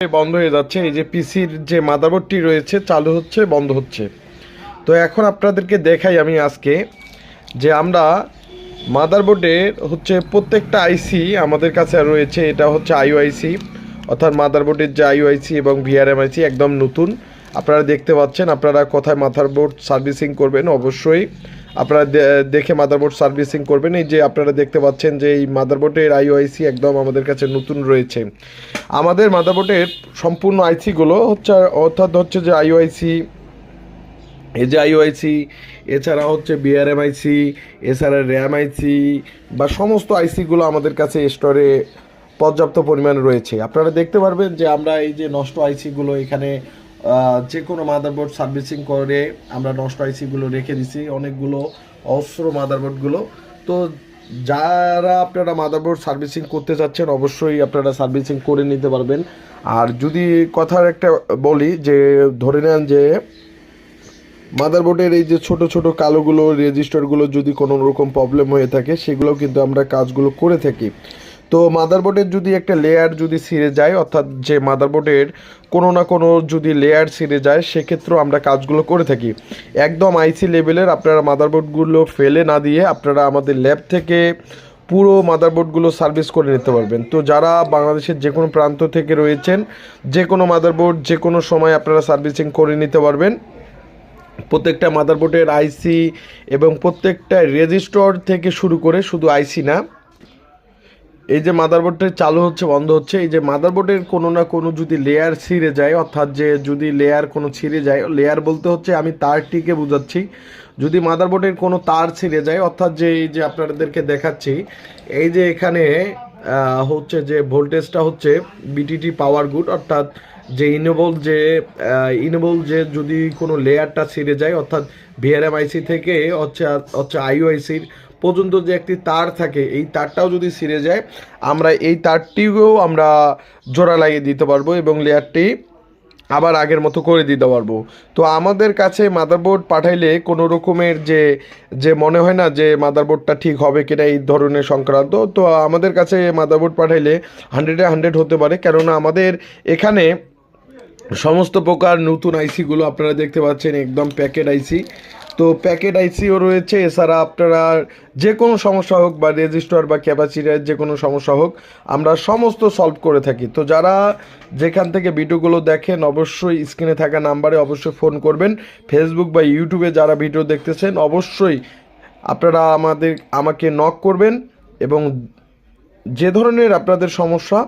বন্ধ হয়ে যাচ্ছে। এই যে পিসির যে মাদারবোর্ডটি রয়েছে চালু হচ্ছে বন্ধ হচ্ছে। তো এখন আপনাদেরকে দেখাই আমি আজকে যে আমরা মাদারবোর্ডের হচ্ছে প্রত্যেকটা আইসি আমাদের কাছে রয়েছে। এটা হচ্ছে আইওআইসি, অর্থাৎ মাদারবোর্ডের যে আইওআইসি এবং ভিআরএমআইসি একদম নতুন। আপনারা দেখতে পাচ্ছেন। আপনারা কোথায় মাদারবোর্ড সার্ভিসিং করবেন অবশ্যই আপনারা দেখে মাদারবোর্ড সার্ভিসিং করবেন। এই যে আপনারা দেখতে পাচ্ছেন যে এই মাদারবোর্ডের আইওআইসি একদম আমাদের কাছে নতুন রয়েছে। আমাদের মাদারবোর্ডের সম্পূর্ণ আইসিগুলো হচ্ছে অর্থাৎ হচ্ছে যে আইওআইসি, এই যে আইওআইসি, এছাড়া হচ্ছে বিআরএমআইসি, এছাড়া র্যাম আইসি বা সমস্ত আইসিগুলো আমাদের কাছে স্টোরে পর্যাপ্ত পরিমাণে রয়েছে। আপনারা দেখতে পারবেন যে আমরা এই যে নষ্ট আইসিগুলো এখানে যে কোনো মাদারবোর্ড সার্ভিসিং করে আমরা নষ্ট আইসিগুলো রেখে দিছি, অনেকগুলো অস্ত্র মাদারবোর্ডগুলো। তো যারা আপনারা মাদারবোর্ড সার্ভিসিং করতে চাচ্ছেন অবশ্যই আপনারা সার্ভিসিং করে নিতে পারবেন। আর যদি কথার একটা বলি যে ধরে নেন যে মাদারবোর্ডের এই যে ছোট ছোট কালোগুলো রেজিস্টারগুলো যদি কোনো রকম প্রবলেম হয়ে থাকে সেগুলো কিন্তু আমরা কাজগুলো করে থাকি। তো মাদারবোর্ডের যদি একটা লেয়ার যদি ছিঁড়ে যায়, অর্থাৎ যে মাদারবোর্ডের কোনো না কোনো যদি লেয়ার ছিঁড়ে যায় সেক্ষেত্রেও আমরা কাজগুলো করে থাকি। একদম আইসি লেভেলের আপনারা মাদারবোর্ডগুলো ফেলে না দিয়ে আপনারা আমাদের ল্যাব থেকে পুরো মাদারবোর্ডগুলো সার্ভিস করে নিতে পারবেন। তো যারা বাংলাদেশের যে কোনো প্রান্ত থেকে রয়েছেন যে কোনো মাদারবোর্ড যে কোনো সময় আপনারা সার্ভিসিং করে নিতে পারবেন। প্রত্যেকটা মাদারবোর্ডের আইসি এবং প্রত্যেকটা রেজিস্টার থেকে শুরু করে শুধু আইসি না, এই যে মাদারবোর্ডটা চালু হচ্ছে বন্ধ হচ্ছে, এই যে মাদারবোর্ডের কোনো না কোনো যদি লেয়ার ছিঁড়ে যায়, অর্থাৎ যে যদি লেয়ার কোনো ছিঁড়ে যায়, লেয়ার বলতে হচ্ছে আমি তারটিকে বোঝাচ্ছি। যদি মাদারবোর্ডের কোনো তার ছিঁড়ে যায়, অর্থাৎ যে এই যে আপনাদেরকে দেখাচ্ছি এই যে এখানে হচ্ছে যে ভোল্টেজটা হচ্ছে বিটিটি পাওয়ার গুড, অর্থাৎ যে ইনেবল যে যদি কোনো লেয়ারটা ছিঁড়ে যায়, অর্থাৎ ভিআরএমআইসি থেকে হচ্ছে হচ্ছে আইওআইসির পর্যন্ত যে একটি তার থাকে এই তারটাও যদি ছিঁড়ে যায় আমরা এই তারটিও আমরা জোড়া লাগিয়ে দিতে পারবো এবং লেয়ারটি আবার আগের মতো করে দিতে পারবো। তো আমাদের কাছে মাদারবোর্ড পাঠাইলে কোনো রকমের যে যে মনে হয় না যে মাদারবোর্ডটা ঠিক হবে কিনা এই ধরনের সংক্রান্ত, তো আমাদের কাছে মাদারবোর্ড পাঠাইলে 100-100 হতে পারে। কেননা আমাদের এখানে সমস্ত প্রকার নতুন আইসিগুলো আপনারা দেখতে পাচ্ছেন একদম প্যাকেট আইসি। তো প্যাকেট আইসিও রয়েছে। এছাড়া আপনারা যে কোনো সমস্যা হোক বা রেজিস্টার বা ক্যাপাসিটার যে কোনো সমস্যা হোক আমরা সমস্ত সলভ করে থাকি। তো যারা যেখান থেকে ভিডিওগুলো দেখেন অবশ্যই স্ক্রিনে থাকা নাম্বারে অবশ্যই ফোন করবেন। ফেসবুক বা ইউটিউবে যারা ভিডিও দেখতেছেন অবশ্যই আপনারা আমাকে নক করবেন এবং যে ধরনের আপনাদের সমস্যা